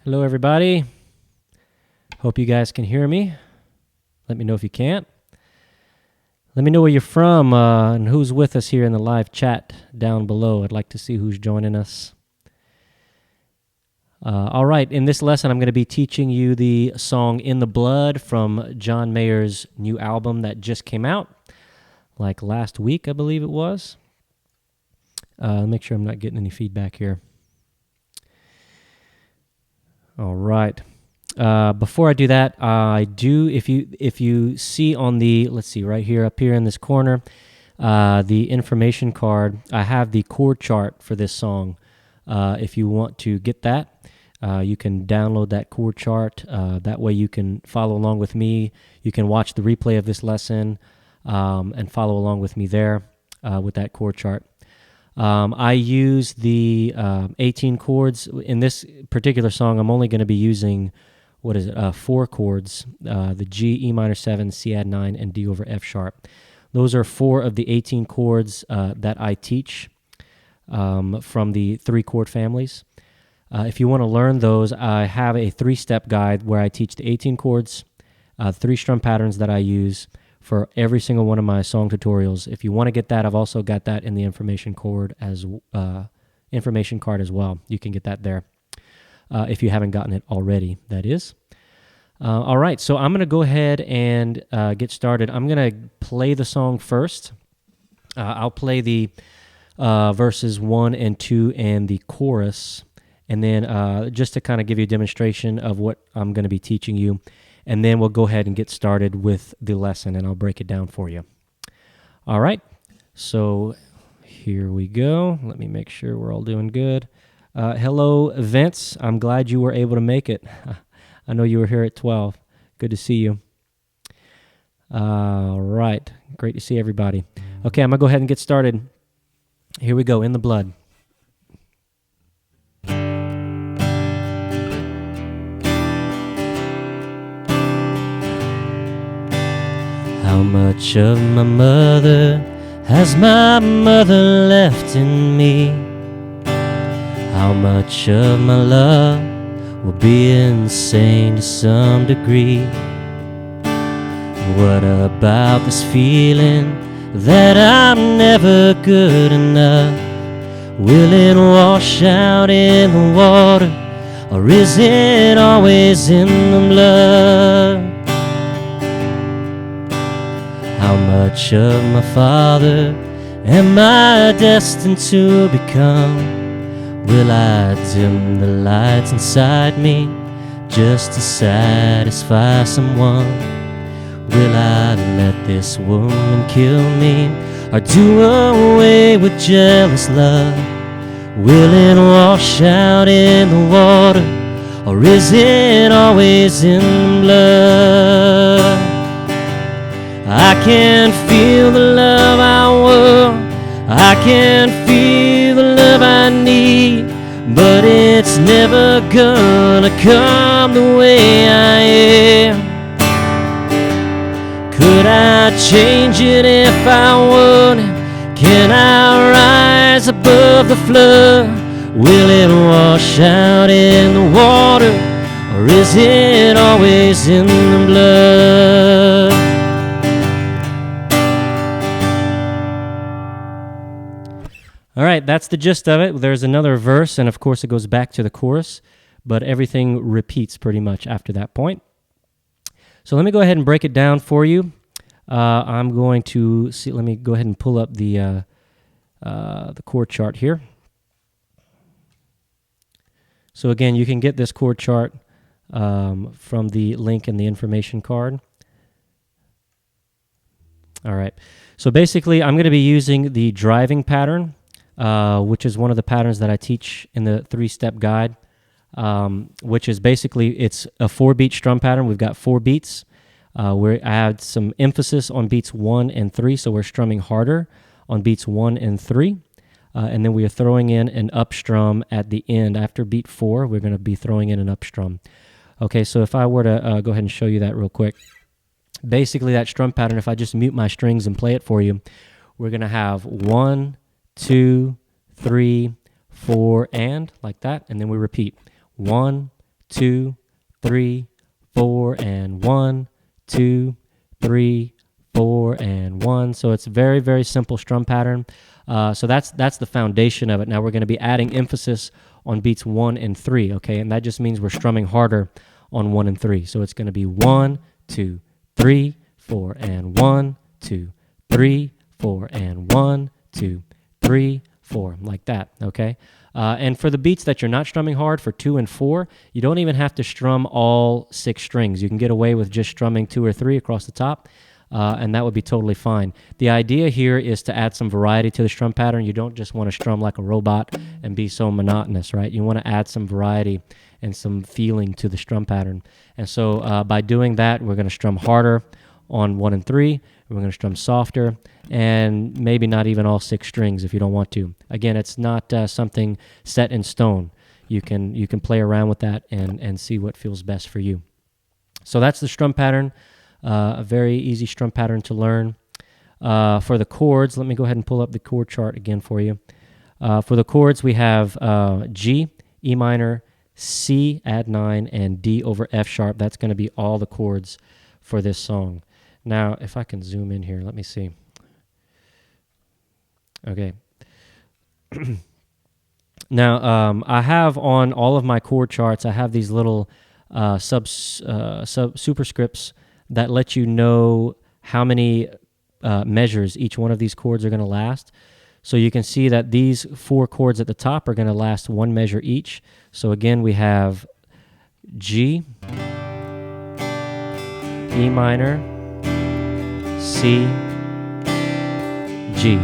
Hello, everybody. Hope you guys can hear me. Let me know if you can't. Let me know where you're from and who's with us here in the live chat down below. I'd like to see who's joining us. All right, in this lesson, I'm going to be teaching you the song In the Blood from John Mayer's new album that just came out, like last week, I believe it was. Make sure I'm not getting any feedback here. All right. Before I do that, if you see on the, let's see, right here, up here in this corner, the information card, I have the chord chart for this song. If you want to get that, you can download that chord chart. That way you can follow along with me. You can watch the replay of this lesson and follow along with me there with that chord chart. I use the 18 chords. In this particular song, I'm only going to be using, 4 chords, the G, E minor 7, C add 9, and D over F sharp. Those are 4 of the 18 chords that I teach from the 3 chord families. If you want to learn those, I have a 3-step guide where I teach the 18 chords, 3 strum patterns that I use for every single one of my song tutorials. If you want to get that, I've also got that in the information card as well. You can get that there if you haven't gotten it already, that is. All right, so I'm going to go ahead and get started. I'm going to play the song first. I'll play the verses 1 and 2 and the chorus, and then just to kind of give you a demonstration of what I'm going to be teaching you. And then we'll go ahead and get started with the lesson, and I'll break it down for you. All right, so here we go. Let me make sure we're all doing good. Hello, Vince. I'm glad you were able to make it. I know you were here at 12. Good to see you. All right, great to see everybody. Okay, I'm going to go ahead and get started. Here we go, In the Blood. How much of my mother has my mother left in me? How much of my love will be insane to some degree? What about this feeling that I'm never good enough? Will it wash out in the water, or is it always in the blood? How much of my father am I destined to become? Will I dim the lights inside me just to satisfy someone? Will I let this woman kill me, or do away with jealous love? Will it wash out in the water, or is it always in the blood? I can feel the love I want, I can feel the love I need, but it's never gonna come the way I am. Could I change it if I wanted? Can I rise above the flood? Will it wash out in the water, or is it always in the blood? All right, that's the gist of it. There's another verse, and of course it goes back to the chorus, but everything repeats pretty much after that point. So let me go ahead and break it down for you. I'm going to see. Let me go ahead and pull up the chord chart here. So again, you can get this chord chart from the link in the information card. All right. So basically, I'm going to be using the driving pattern, which is one of the patterns that I teach in the 3-step guide, which is basically, it's a 4-beat strum pattern. We've got 4 beats. I had some emphasis on beats 1 and 3, so we're strumming harder on beats 1 and 3. And then we are throwing in an up strum at the end. After beat 4, we're going to be throwing in an up strum. Okay, so if I were to go ahead and show you that real quick. Basically, that strum pattern, if I just mute my strings and play it for you, we're going to have 1, 2, 3, 4, and like that, and then we repeat 1, 2, 3, 4, and 1, 2, 3, 4, and 1. So it's very, very simple strum pattern. So that's the foundation of it. Now we're going to be adding emphasis on beats 1 and 3, okay? And that just means we're strumming harder on 1 and 3. So it's going to be 1, 2, 3, 4, and 1, 2, 3, 4, and 1, 2, 3, 4, like that, okay? And for the beats that you're not strumming hard, for 2 and 4, you don't even have to strum all 6 strings. You can get away with just strumming 2 or 3 across the top, and that would be totally fine. The idea here is to add some variety to the strum pattern. You don't just want to strum like a robot and be so monotonous, right? You want to add some variety and some feeling to the strum pattern. And so by doing that, we're going to strum harder on 1 and 3. We're going to strum softer, and maybe not even all 6 strings if you don't want to. Again, it's not something set in stone. You can play around with that and see what feels best for you. So that's the strum pattern, a very easy strum pattern to learn. For the chords, let me go ahead and pull up the chord chart again for you. For the chords, we have G, E minor, C, add 9, and D over F sharp. That's going to be all the chords for this song. Now, if I can zoom in here, let me see. Okay. Now, I have on all of my chord charts, I have these little superscripts that let you know how many measures each one of these chords are going to last. So you can see that these 4 chords at the top are going to last 1 measure each. So again, we have G, E minor, C, G.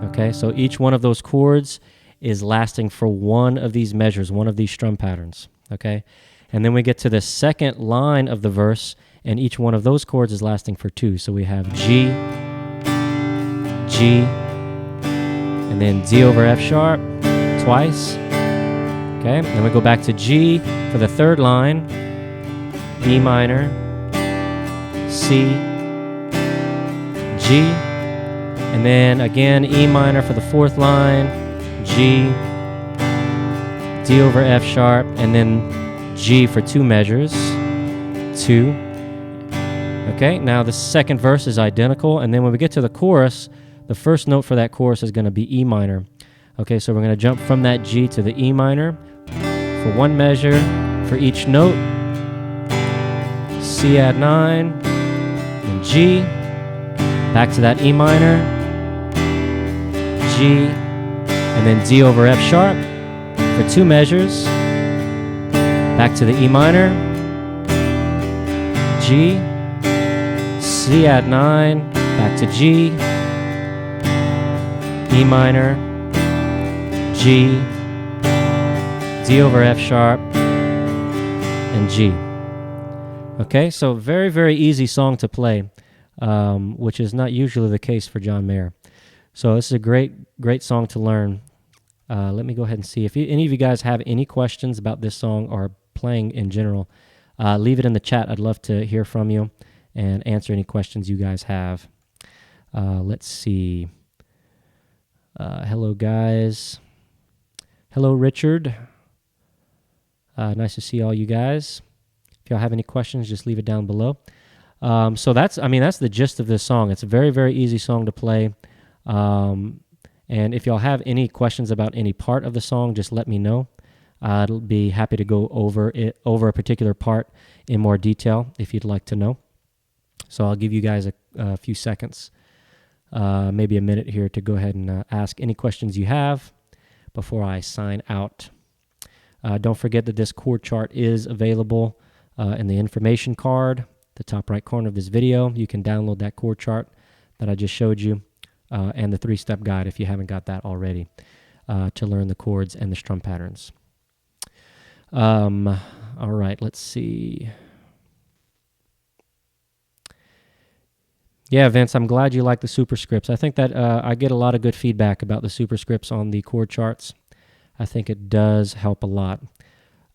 Okay, so each one of those chords is lasting for one of these measures, one of these strum patterns. Okay, and then we get to the second line of the verse, and each one of those chords is lasting for 2. So we have G, G, and then D over F sharp twice. Okay, then we go back to G for the third line, E minor, C, G, and then again E minor for the fourth line, G, D over F sharp, and then G for 2 measures, 2. Okay, now the second verse is identical, and then when we get to the chorus, the first note for that chorus is going to be E minor. Okay, so we're going to jump from that G to the E minor for 1 measure for each note. C add 9, and G, back to that E minor, G, and then D over F sharp for 2 measures, back to the E minor, G, C add 9, back to G, E minor, G, D over F sharp, and G. Okay, so very, very easy song to play, which is not usually the case for John Mayer. So this is a great song to learn. Let me go ahead and see. If any of you guys have any questions about this song or playing in general, leave it in the chat. I'd love to hear from you and answer any questions you guys have. Let's see. Hello, guys. Hello, Richard. Nice to see all you guys. If y'all have any questions, just leave it down below. So that's the gist of this song. It's a very, very easy song to play. And if y'all have any questions about any part of the song, just let me know. I'll be happy to go over a particular part in more detail if you'd like to know. So I'll give you guys a few seconds, maybe a minute here to go ahead and ask any questions you have before I sign out. Don't forget that this chord chart is available in the information card, the top right corner of this video. You can download that chord chart that I just showed you, and the 3-step guide if you haven't got that already, to learn the chords and the strum patterns. All right, let's see. Yeah, Vince, I'm glad you like the superscripts. I think that I get a lot of good feedback about the superscripts on the chord charts. I think it does help a lot.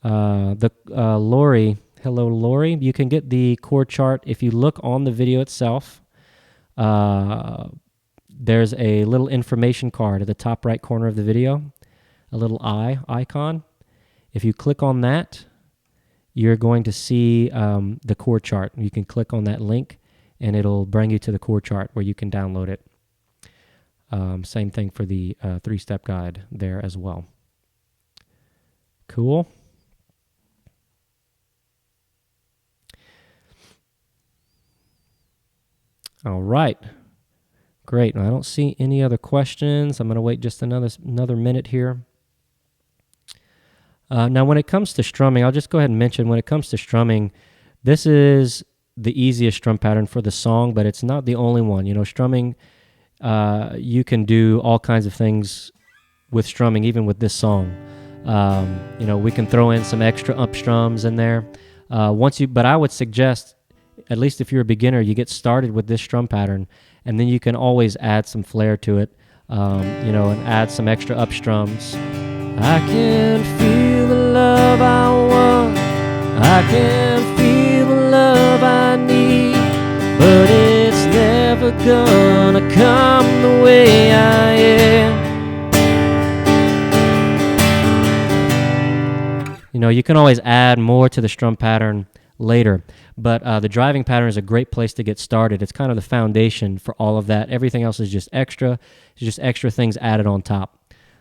Lori, hello, Lori. You can get the chord chart if you look on the video itself. There's a little information card at the top right corner of the video, a little eye icon. If you click on that, you're going to see the chord chart. You can click on that link, and it'll bring you to the chord chart where you can download it. Same thing for the 3-step guide there as well. Cool. All right. Great. I don't see any other questions. I'm going to wait just another minute here. Now, when it comes to strumming, I'll just go ahead and mention, when it comes to strumming, this is the easiest strum pattern for the song, but it's not the only one. Strumming, you can do all kinds of things with strumming, even with this song. We can throw in some extra up strums in there. But I would suggest, at least if you're a beginner, you get started with this strum pattern, and then you can always add some flair to it, and add some extra up strums. I can feel the love I want, I can feel the love I need, but it's never gonna come the way I am. You can always add more to the strum pattern later, but the driving pattern is a great place to get started. It's kind of the foundation for all of that. Everything else is just extra. It's just extra things added on top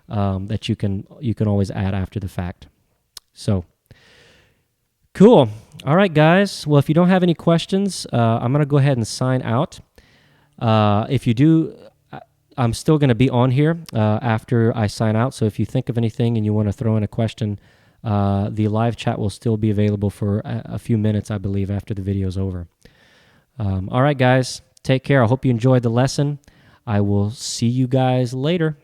that you can always add after the fact. So, cool. All right, guys. Well, if you don't have any questions, I'm going to go ahead and sign out. If you do, I'm still going to be on here after I sign out. So if you think of anything and you want to throw in a question, the live chat will still be available for a few minutes, I believe, after the video's over. All right, guys. Take care. I hope you enjoyed the lesson. I will see you guys later.